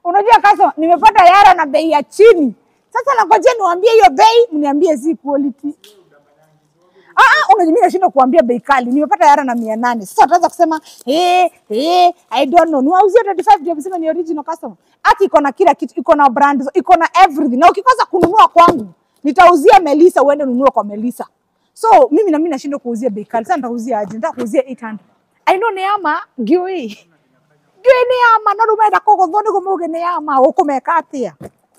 Unajua customer, nimepata Yara na bei ya chini. Sasa nangoja niwaambie hiyo bei, mniambie si quality. Unajua mimi nashinda kuambia bei kali. Nimepata Yara na 800. Sasa utaanza kusema, I don't know. Niwauzie 25 ndio msema ni original customer. Ati iko na kila kitu, iko na brand, iko na everything. Na ukikosa kununua kwangu, nitauzia Melissa, uende nunue kwa Melissa. So mimi na mimi nashinda kuuzia bei kali. Sasa nitauzia aje? Nitakuuzia 800. I know neama gioi. Neama no rumenda koko thoni kumuge neama ukumekatia.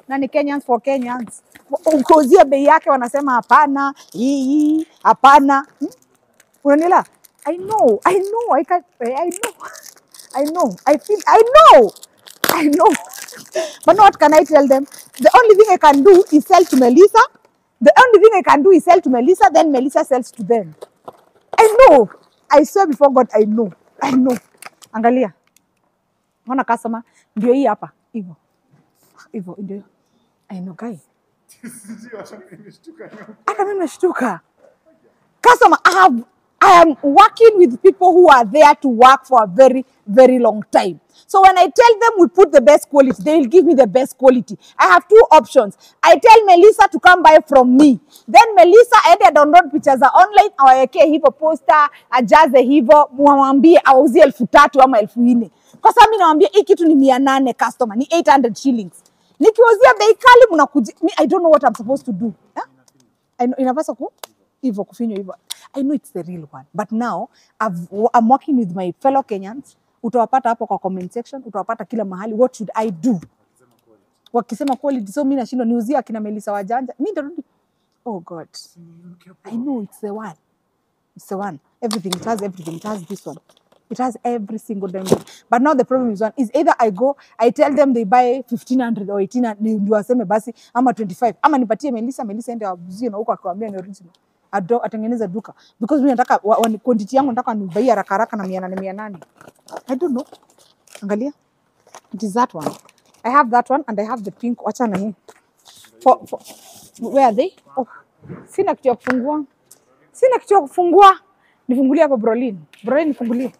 Na ni Kenyans for Kenyans. Ukiuzia bei yake wanasema hapana, hapana. Unanielewa? I know. I know. But what can I tell them? The only thing I can do is sell to Melissa. Then Melissa sells to them. I know. I swear before God, I know. Angalia. Wana customer, ndio hii hapa. Hivyo ndio. I know guy. Aka mimi nashtuka. Customer, I am working with people who are there to work for a very, very long time. So when I tell them we put the best quality, they will give me the best quality. I have two options. I tell Melissa to come buy from me. Then Melissa aende download pictures za online, awawekee hivyo poster, ajaze hivyo, mwambie auzie 3,000 ama 4,000. Kwa sababu mimi nawaambia hii kitu ni 800 customer, ni 800 shillings. Nikiuzia bei kali mnakuja, I don't know what I'm supposed to do. I know inapaswa hivyo kufinywa hivyo. I know it's the real one. But now I'm working with my fellow Kenyans. Utawapata hapo kwa comment section, utawapata kila mahali. What should I do? Wakisema quality, so mimi nashindwa niuzia kina Melissa wajanja. Mimi ndarudi. Oh God. I know it's the one. It's the one. Everything. It has this one. It has every single diamond. But now the problem is one. Is either I tell them they buy 1,500 or 1,800, ndio waseme basi, ama 25. Ama nipatie Melissa ende wabuzie na huko akawaambia ni original. Atengeneza duka. Because mimi nataka quantity yangu nataka nibai haraka na 800. I don't know. Angalia. It is that one. I have that one and I have the pink. Wacha na hii. Where are they? Oh. Sina kitu ya kufungua. Nifungulie hapo Brolin. Nifungulie.